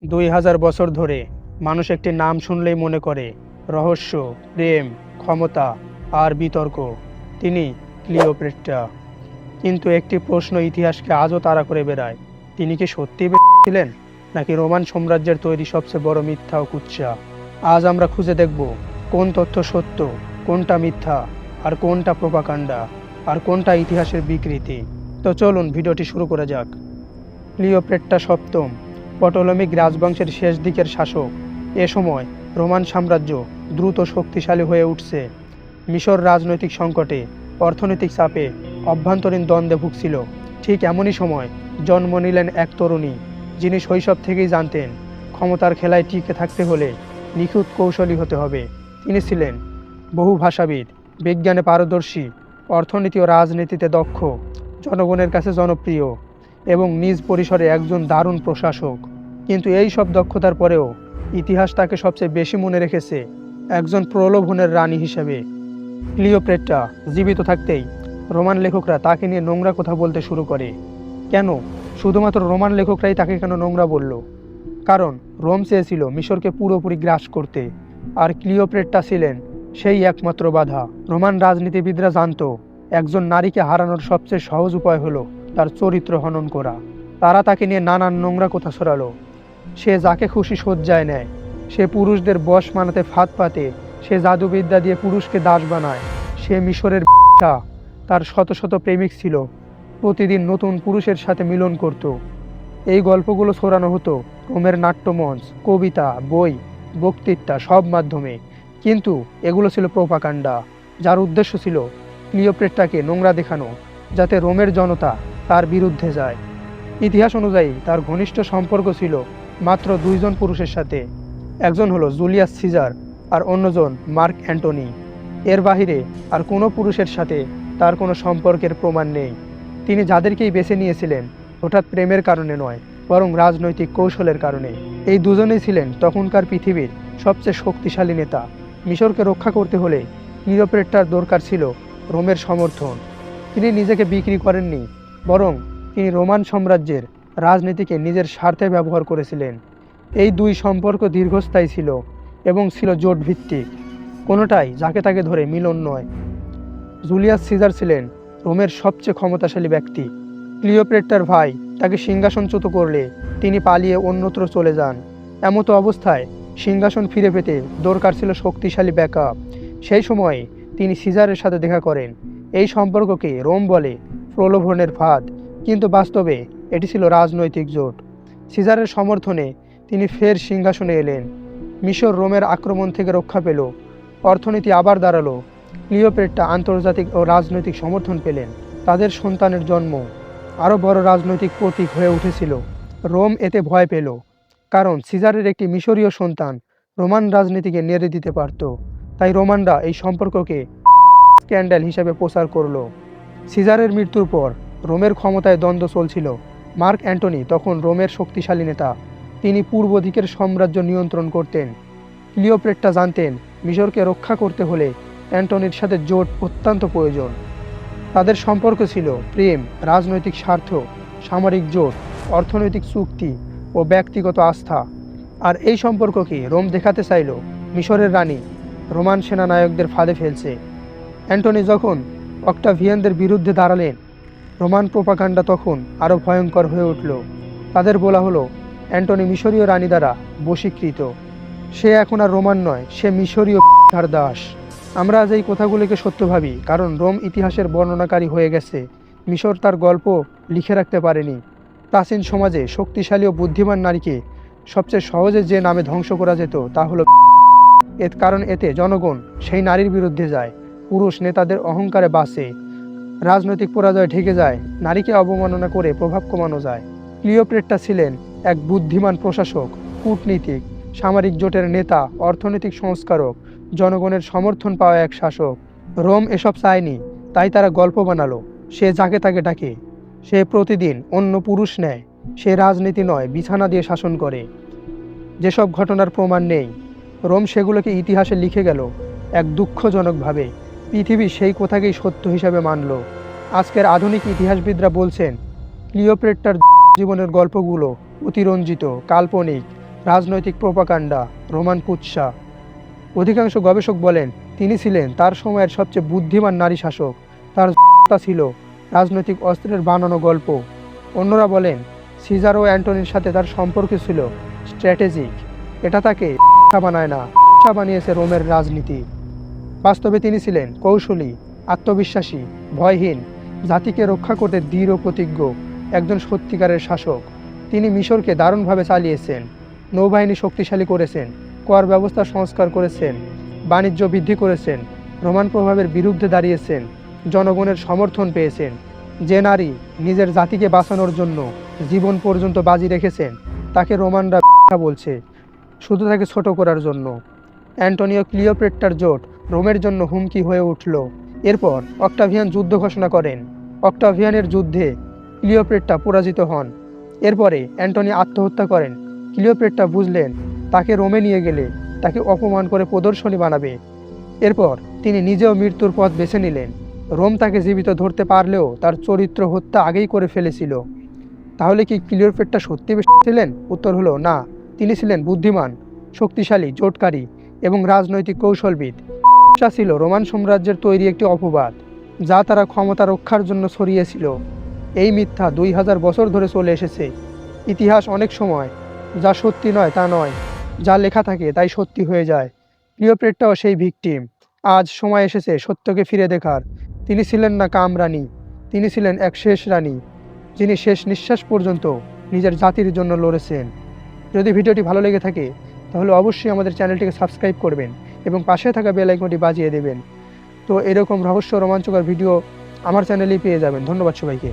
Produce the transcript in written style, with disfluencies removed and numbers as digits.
2000 বছর ধরে মানুষ একটি নাম শুনলেই মনে করে রহস্য, প্রেম, ক্ষমতা আর বিতর্ক। তিনি ক্লিওপেট্রা। কিন্তু একটি প্রশ্ন ইতিহাসকে আজও তাড়া করে বেড়ায়। তিনি কি সত্যিই ছিলেন, নাকি রোমান সাম্রাজ্যের তৈরি সবচেয়ে বড় মিথ্যা ও কুৎসা? আজ আমরা খুঁজে দেখব কোন তথ্য সত্য, কোনটা মিথ্যা, আর কোনটা প্রোপাগান্ডা, আর কোনটা ইতিহাসের বিকৃতি। তো চলুন ভিডিওটি শুরু করা যাক। ক্লিওপেট্রা সপ্তম, পটলমিক রাজবংশের শেষ দিকের শাসক। এ সময় রোমান সাম্রাজ্য দ্রুত শক্তিশালী হয়ে উঠছে। মিশর রাজনৈতিক সংকটে, অর্থনৈতিক চাপে, অভ্যন্তরীণ দ্বন্দ্বে ভুগছিল। ঠিক এমনই সময় জন্ম নিলেন এক তরুণী, যিনি শৈশব থেকেই জানতেন ক্ষমতার খেলায় টিকে থাকতে হলে নিখুঁত কৌশলী হতে হবে। তিনি ছিলেন বহু ভাষাবিদ, বিজ্ঞানে পারদর্শী, অর্থনীতি ও রাজনীতিতে দক্ষ, জনগণের কাছে জনপ্রিয় এবং নিজ পরিসরে একজন দারুণ প্রশাসক। কিন্তু এই সব দক্ষতার পরেও ইতিহাস তাকে সবচেয়ে বেশি মনে রেখেছে একজন প্রলোভনের রানী হিসেবে। ক্লিওপেট্রা জীবিত থাকতেই রোমান লেখকরা তাকে নিয়ে নোংরা কথা বলতে শুরু করে। কেন? শুধুমাত্র রোমান লেখকরাই তাকে কেন নোংরা বলল? কারণ রোম চেয়েছিল মিশরকে পুরোপুরি গ্রাস করতে, আর ক্লিওপেট্রা ছিলেন সেই একমাত্র বাধা। রোমান রাজনীতিবিদরা জানত একজন নারীকে হারানোর সবচেয়ে সহজ উপায় হলো তার চরিত্র হনন করা। তারা তাকে নিয়ে নানান নোংরা কথা ছড়ালো। সে যাকে খুশি শয্যায় নেয়, সে পুরুষদের বশ মানাতে ফাঁদ পাতে, সে জাদুবিদ্যা দিয়ে পুরুষকে দাস বানায়, সে মিশরের তার শত শত প্রেমিক ছিল, প্রতিদিন নতুন পুরুষের সাথে মিলন করত। এই গল্পগুলো ছড়ানো হতো রোমের নাট্যমঞ্চ, কবিতা, বই, বক্তৃতা সব মাধ্যমে। কিন্তু এগুলো ছিল প্রোপাগান্ডা, যার উদ্দেশ্য ছিল ক্লিওপেট্রাকে নোংরা দেখানো, যাতে রোমের জনতা তার বিরুদ্ধে যায়। ইতিহাস অনুযায়ী তার ঘনিষ্ঠ সম্পর্ক ছিল মাত্র দুইজন পুরুষের সাথে। একজন হলো জুলিয়াস সিজার আর অন্যজন মার্ক অ্যান্টনি। এর বাহিরে আর কোনো পুরুষের সাথে তার কোনো সম্পর্কের প্রমাণ নেই। তিনি যাদেরকেই বেছে নিয়েছিলেন হঠাৎ প্রেমের কারণে নয়, বরং রাজনৈতিক কৌশলের কারণে। এই দুজনেই ছিলেন তখনকার পৃথিবীর সবচেয়ে শক্তিশালী নেতা। মিশরকে রক্ষা করতে হলে ক্লিওপেট্রার দরকার ছিল রোমের সমর্থন। তিনি নিজেকে বিক্রি করেননি, বরং তিনি রোমান সাম্রাজ্যের রাজনীতিকে নিজের স্বার্থে ব্যবহার করেছিলেন। এই দুই সম্পর্ক দীর্ঘস্থায়ী ছিল এবং ছিল জোট ভিত্তিক, কোনোটাই যাকে তাকে ধরে মিলন নয়। জুলিয়াস সিজার ছিলেন রোমের সবচেয়ে ক্ষমতাশালী ব্যক্তি। ক্লিওপেট্রার ভাই তাকে সিংহাসনচ্যুত করলে তিনি পালিয়ে অন্যত্র চলে যান। এমতো অবস্থায় সিংহাসন ফিরে পেতে দরকার ছিল শক্তিশালী ব্যাকআপ। সেই সময়ে তিনি সিজারের সাথে দেখা করেন। এই সম্পর্ককে রোম বলে প্রলোভনের ফাঁদ, কিন্তু বাস্তবে এটি ছিল রাজনৈতিক জোট। সিজারের সমর্থনে তিনি ফের সিংহাসনে এলেন। মিশর রোমের আক্রমণ থেকে রক্ষা পেল, অর্থনীতি আবার দাঁড়ালো। ক্লিওপেট্রা আন্তর্জাতিক ও রাজনৈতিক সমর্থন পেলেন। তাদের সন্তানের জন্ম আরও বড় রাজনৈতিক প্রতীক হয়ে উঠেছিল। রোম এতে ভয় পেল, কারণ সিজারের একটি মিশরীয় সন্তান রোমান রাজনীতিকে নেড়ে দিতে পারত। তাই রোমানরা এই সম্পর্ককে স্ক্যান্ডাল হিসেবে প্রচার করল। সিজারের মৃত্যুর পর রোমের ক্ষমতায় দ্বন্দ্ব চলছিল। মার্ক অ্যান্টনি তখন রোমের শক্তিশালী নেতা। তিনি পূর্ব দিকের সাম্রাজ্য নিয়ন্ত্রণ করতেন। ক্লিওপেট্রা জানতেন মিশরকে রক্ষা করতে হলে অ্যান্টনির সাথে জোট অত্যন্ত প্রয়োজন। তাদের সম্পর্ক ছিল প্রেম, রাজনৈতিক স্বার্থ, সামরিক জোট, অর্থনৈতিক চুক্তি ও ব্যক্তিগত আস্থা। আর এই সম্পর্ককে রোম দেখাতে চাইল মিশরের রানী রোমান সেনানায়কদের ফাঁদে ফেলছে। অ্যান্টনি যখন অক্টাভিয়ানদের বিরুদ্ধে দাঁড়ালেন, রোমান প্রোপাগান্ডা তখন আরও ভয়ঙ্কর হয়ে উঠল। তাদের বলা হলো অ্যান্টনি মিশরীয় রানী দ্বারা বশীকৃত। সে এখন আর রোমান নয়, সে মিশরীয় দাস। আমরা আজ এই কথাগুলিকে সত্য ভাবি, কারণ রোম ইতিহাসের বর্ণনাকারী হয়ে গেছে, মিশর তার গল্প লিখে রাখতে পারেনি। প্রাচীন সমাজে শক্তিশালী ও বুদ্ধিমান নারীকে সবচেয়ে সহজে যে নামে ধ্বংস করা যেত তা হলো কারণ এতে জনগণ সেই নারীর বিরুদ্ধে যায়, পুরুষ নেতাদের অহংকারে বাঁচে, রাজনৈতিক পরাজয় ঢেকে যায়, নারীকে অবমাননা করে প্রভাব কমানো যায়। ক্লিওপেট্রা ছিলেন এক বুদ্ধিমান প্রশাসক, কূটনীতিক, সামরিক জোটের নেতা, অর্থনৈতিক সংস্কারক, জনগণের সমর্থন পাওয়া এক শাসক। রোম এসব চায়নি, তাই তারা গল্প বানালো সে যাকে তাকে ডাকে, সে প্রতিদিন অন্য পুরুষ নেয়, সে রাজনীতি নয় বিছানা দিয়ে শাসন করে। যেসব ঘটনার প্রমাণ নেই, রোম সেগুলোকে ইতিহাসে লিখে গেল এক দুঃখজনকভাবে। পৃথিবী সেই কথাকেই সত্য হিসাবে মানল। আজকের আধুনিক ইতিহাসবিদরা বলছেন ক্লিওপেট্রার জীবনের গল্পগুলো অতিরঞ্জিত, কাল্পনিক রাজনৈতিক প্রোপাগান্ডা, রোমান কুৎসা। অধিকাংশ গবেষক বলেন তিনি ছিলেন তার সময়ের সবচেয়ে বুদ্ধিমান নারী শাসক। তার ছিল রাজনৈতিক অস্ত্রের বানানো গল্প। অন্যরা বলেন সিজার ও অ্যান্টনির সাথে তার সম্পর্ক ছিল স্ট্র্যাটেজিক। এটা তাকে বানায় না, বানিয়েছে রোমের রাজনীতি। বাস্তবে তিনি ছিলেন কৌশলী, আত্মবিশ্বাসী, ভয়হীন, জাতিকে রক্ষা করতে দৃঢ় প্রতিজ্ঞ একজন সত্যিকারের শাসক। তিনি মিশরকে দারুণভাবে চালিয়েছেন, নৌবাহিনী শক্তিশালী করেছেন, কর ব্যবস্থা সংস্কার করেছেন, বাণিজ্য বৃদ্ধি করেছেন, রোমান প্রভাবের বিরুদ্ধে দাঁড়িয়েছেন, জনগণের সমর্থন পেয়েছেন। যে নারী নিজের জাতিকে বাঁচানোর জন্য জীবন পর্যন্ত বাজি রেখেছেন তাকে রোমানরা বলছে, শুধু তাকে ছোট করার জন্য। অ্যান্টনিও ক্লিওপেট্রার জোট রোমের জন্য হুমকি হয়ে উঠল। এরপর অক্টাভিয়ান যুদ্ধ ঘোষণা করেন। অক্টাভিয়ানের যুদ্ধে ক্লিওপেট্রা পরাজিত হন। এরপরে অ্যান্টনি আত্মহত্যা করেন। ক্লিওপেট্রা বুঝলেন তাকে রোমে নিয়ে গেলে তাকে অপমান করে প্রদর্শনী বানাবে। এরপর তিনি নিজেও মৃত্যুর পথ বেছে নিলেন। রোম তাকে জীবিত ধরতে পারলেও তার চরিত্র হত্যা আগেই করে ফেলেছিল। তাহলে কি ক্লিওপেট্রা সত্যি ছিলেন? উত্তর হলো না। তিনি ছিলেন বুদ্ধিমান, শক্তিশালী, জোটকারী এবং রাজনৈতিক কৌশলবিদ। ছিল রোমান সাম্রাজ্যের তৈরি একটি অপবাদ যা তারা ক্ষমতা রক্ষার জন্য ছড়িয়েছিল। এই মিথ্যা 2000 বছর ধরে চলে এসেছে। ইতিহাস অনেক সময় যা সত্যি নয় তা নয়, যা লেখা থাকে তাই সত্যি হয়ে যায়। ক্লিওপেট্রাও সেই ভিকটিম। আজ সময় এসেছে সত্যকে ফিরে দেখার। তিনি ছিলেন না কামরানী, তিনি ছিলেন এক শেষ রানী, যিনি শেষ নিঃশ্বাস পর্যন্ত নিজের জাতির জন্য লড়েছেন। যদি ভিডিওটি ভালো লেগে থাকে তাহলে অবশ্যই আমাদের চ্যানেলটিকে সাবস্ক্রাইব করবেন এবং পাশে থাকা বেল আইকনটি বাজিয়ে দেবেন। তো এরকম রহস্য রোমাঞ্চকর ভিডিও আমার চ্যানেলেই পেয়ে যাবেন। ধন্যবাদ সবাইকে।